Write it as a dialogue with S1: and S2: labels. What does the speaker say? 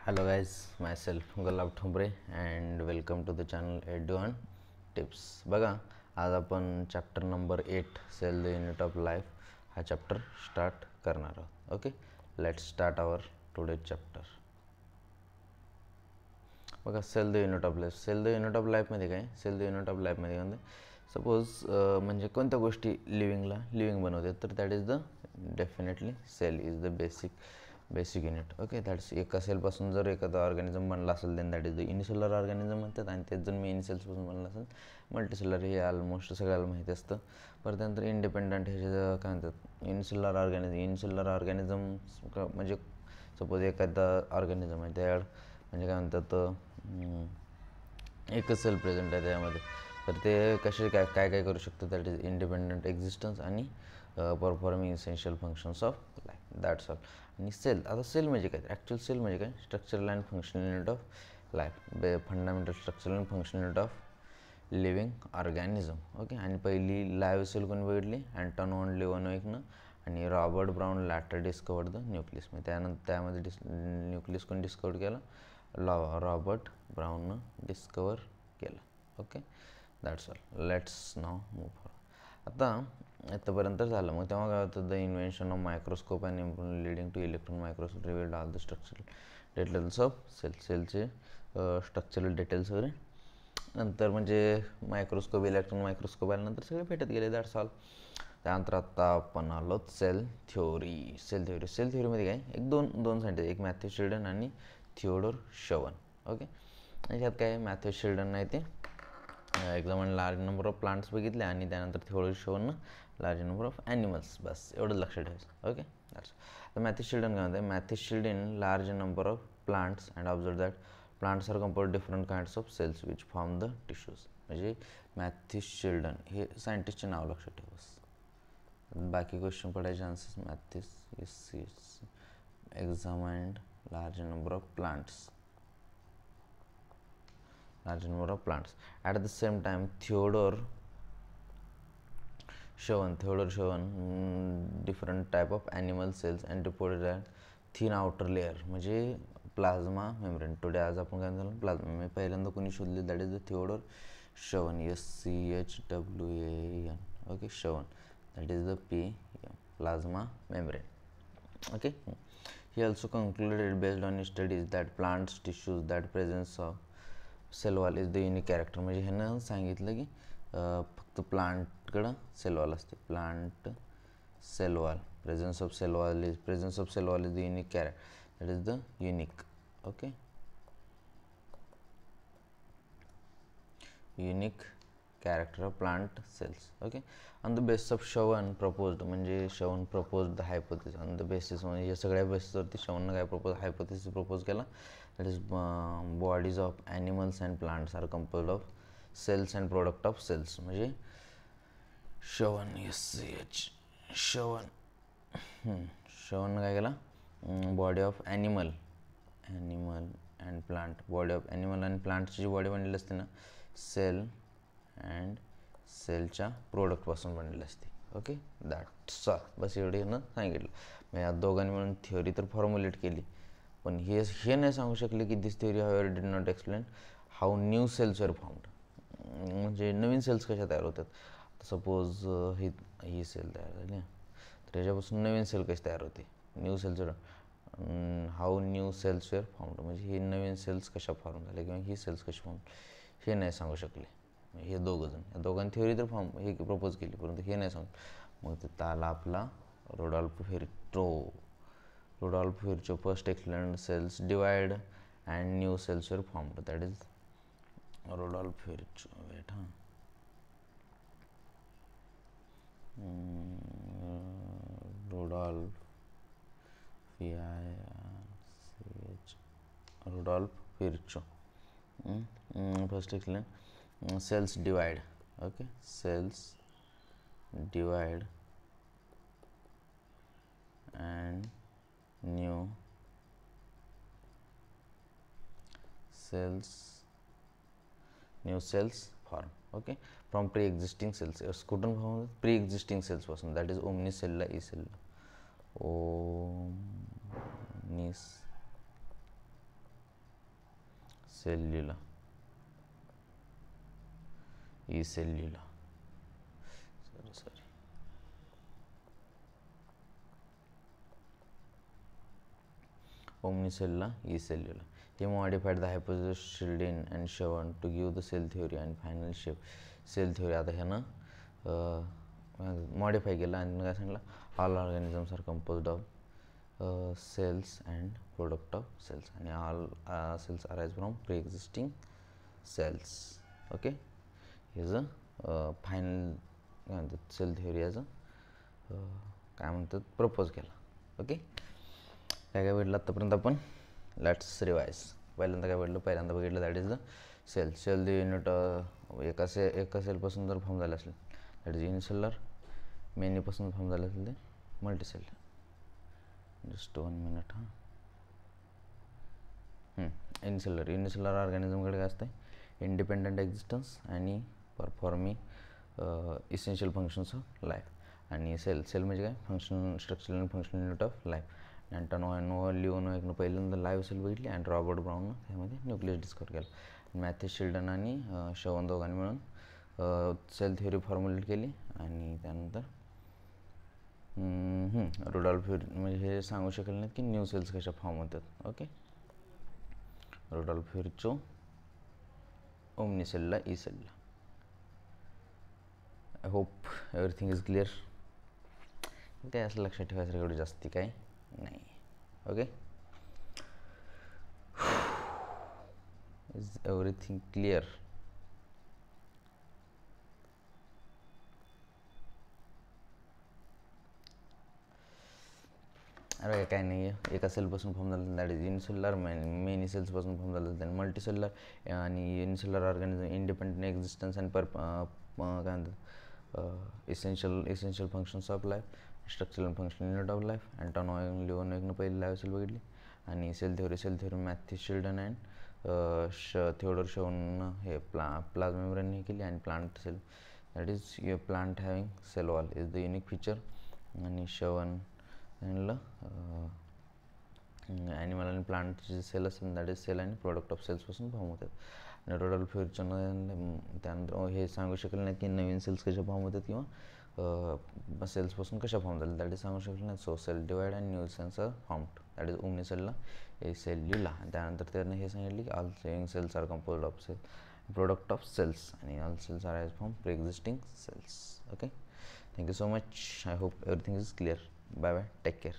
S1: Hello guys, myself Gulab Thumbre and welcome to the channel Edu Tips. बघा, आज आपण chapter number 8 cell the unit of life हा chapter start करणार आहोत. Okay, let's start our today chapter. बघा, cell the unit of life. Cell the unit of लाईफमध्ये काय, sale the unit of लाईफमध्ये काय सपोज म्हणजे कोणत्या गोष्टी लिव्हिंग बनवतात, तर that is the definitely cell is the basic unit. Okay, that's एका सेलपासून जर एखादा ऑर्गॅनिझम बनला असेल then that is the unicellular organism म्हणतात, आणि तेच जर मेन सेल्सपासून बनला असेल मल्टीसेलर. हे ऑलमोस्ट सगळ्याला माहिती असतं. परत त्यानंतर इंडिपेंडंट हे जे काय म्हणतात युनिसेलर ऑर्गॅनिझम म्हणजे सपोज एखादा ऑर्गॅनिझम आहे त्या म्हणजे काय म्हणतात एकच सेल प्रेझेंट आहे त्यामध्ये, तर ते कसे काय करू शकतात, दॅट इज इंडिपेंडंट एक्झिस्टन्स आणि performing essential functions of life, that's all. आणि सेल, आता सेल म्हणजे काय, ॲक्च्युअल सेल म्हणजे काय, structural and functional unit of life, fundamental structural and functional unit of living organism. Okay, आणि पहिली लाईव्ह सेल कोणी बघितली, अँटॉन वॉन लिव्हनोव्हिकनं, आणि Robert Brown later discovered the nucleus. म्हणजे त्यामध्ये न्यूक्लियस कोणी डिस्कवर केलं, रॉबर्ट ब्राऊननं डिस्कवर केलं. Okay, that's all. Let's now move forward. आता इथंपर्यंत झालं. मग तेव्हा काय होतं, the invention of microscope and leading two electron microscope revealed all the structural details of सेलचे स्ट्रक्चरल डिटेल्स वगैरे नंतर म्हणजे इलेक्ट्रॉन मायक्रोस्कोप आल्यानंतर सगळे भेटत गेले, दॅट्स ऑल. त्यानंतर आता आपण आलो सेल थ्योरीमध्ये काय, एक दोन सायंटिस्ट, एक मॅथ्यू शिल्डन आणि थिओडोर शवन. ओके, याच्यात काय, मॅथ्यू शिल्डन आहे ते examine large number of plants बघितले, आणि त्यानंतर थिओडोर शवननं लार्ज नंबर ऑफ ॲनिमल्स. बस एवढं लक्षात ठेवायचं. Okay, that's. तर मॅथ्यू शिल्डन काय म्हणते, Matthew Schleiden large number of plants and observe that plants are compose different kinds of cells which form the tissues. म्हणजे मॅथ्यू शिल्डन हे सायंटिस्टचे नाव लक्षात ठेवस. बाकी क्वेश्चन पडायचे chances. Matthew examined large number of plants at the same time Theodore Shevon different type of animal cells and reported that thin outer layer म्हणजे plasma membrane. Today आज आपण काय झालं, प्लाझ्मा म्हणजे पहिल्यांदा कोणी शोधले, that is the Theodor Schwann, SCHWAN. Okay, Schwann, that is the PM, plasma membrane. Okay, he also concluded based on his studies that plants tissues that presence of cell wall is the unique character. म्हणजे ह्यानं सांगितलं की फक्त प्लांटकडं cell wall असते. Plant cell wall, presence of cell wall is the unique character, that is the unique. Okay, unique character of plant cells. Okay, on the basis of Shevon proposed, म्हणजे शवन proposed the hypothesis on the basis, म्हणजे या सगळ्या बेसिसवरती शवननं काय hypothesis propose केला, that is bodies of animals and plants are composed of cells and product of cells. म्हणजे शवननं काय केला, body of animal and plant, body of animal and प्लांटची जी बॉडी बनलेली असते ना, सेल अँड सेलच्या प्रोडक्टपासून बनलेली असते. Okay, that's all. बस एवढे ना सांगितलं. मग या दोघांनी मिळून थिअरी तर फॉर्म्युलेट केली, पण हे नाही सांगू शकले की this theory however did not explain how new cells were formed. म्हणजे नवीन सेल्स कशा तयार होतात. सपोज ही सेल तयार झाली, तर ह्याच्यापासून नवीन सेल कशी तयार होते, new cells were how new cells were formed, म्हणजे ही नवीन सेल्स कशा फॉर्म झाल्या किंवा ही सेल्स कशी फॉर्म, हे नाही सांगू शकले हे दोघंजण. या दोघांनी थिअरी तर हे प्रपोज केली, परंतु हे नाही सांगू. मग तिथं आला आपला Rudolf Virchow first explained cells divide and new cells were formed, that is Rudolf Virchow. Wait Rudolf Virchow first explain cells divide. Okay, cells divide and new cells form. Okay, from pre-existing cells. कुठून form होतात, pre-existing cells पासून, that is ओमनिसेल्ला ई. cellular, acellular, sorry, omnicellular, acellular. He modified the hypothesis Schilden and Schoen to give the cell theory and final shape. Cell theory आता ह्यानं modify केलं आणि काय सांगितलं, all organisms are composed of cells and product of cells, and all cells arise from pre-existing cells. Okay, here's a final cell theory as a काय म्हणतात propose केला. Okay, काय काय भेटलं आत्तापर्यंत आपण, लेट्स रिवाइज. पहिल्यांदा काय भेटलं, पहिल्यांदा बघितलं that is the cell. Cell the unit एका सेलपासून जर फॉर्म झालं असेल दॅट इज युनिसेल्युलर, मेनीपासून फॉर्म झालं असेल ते मल्टीसेल्युलर. Just 1 minute. युनिसेल्युलर ऑर्गॅनिझमकडे काय असतं, इंडिपेंडंट एक्झिस्टन्स आणि performing essential functions of life. आणि सेल म्हणजे काय, function structural and functional unit of life. Antonie Leeuwenhoek पहिल्यांदा लाईव्ह सेल बघितली आणि रॉबर्ट ब्राऊननं त्यामध्ये न्यूक्लियस डिस्कवर केलं. मॅथ्यू शिल्डन आणि शोवन दोघांनी मिळून सेल थिअरी फॉर्म्युलेट केली. आणि त्यानंतर रुडॉल्फ म्हणजे हे सांगू शकले नाहीत की न्यू सेल्स कशा फॉर्म होतात. ओके, रुडॉल्फ व्हिर्चो ओमनिसेल्युलर, इसेल्युलर. I hope everything is clear. काय असं लक्षात ठेवायचं एवढं जास्ती काय नाही. Okay, is everything clear? अरे काय नाही आहे, एका सेलपासून फॉर्म झालं दॅट इज युनिसेल्युलर, मेनी सेल्सपासून फॉर्म झालं दॅन मल्टीसेल्युलर. आणि unicellular organism independent existence and काय म्हणतात essential functions of life, structural and functional unit of life. Antonie Leeuwenhoek पहिली लाईव्ह सेल बघितली. आणि cell theory Matthew Schleiden and Theodor शोननं हे प्लाझ्मा मेम्ब्रेन केली. आणि plant cell that is plant having cell wall is the unique feature. आणि Schwann म्हणलं animal आणि प्लांटचे सेल असतात दॅट इज सेल आणि प्रोडक्ट ऑफ सेल्सपासून फॉर्म होतात. आणि रुडॉल्फ व्हिर्चोनं त्यानंतर हे सांगू शकले नाही की नवीन सेल्स कशा फॉर्म होतात किंवा सेल्सपासून कशा फॉर्म झाल्या दॅट इज सांगू शकले नाही. So cell divide and new cells are formed that is ओमनिसेल्युलर, एसेल्युलर. आणि त्यानंतर त्यानं हे सांगितले की all living cells are composed of cell product of cells, आणि all cells are from pre-existing cells. Okay, thank you so much. I hope everything is clear. Bye bye, take care.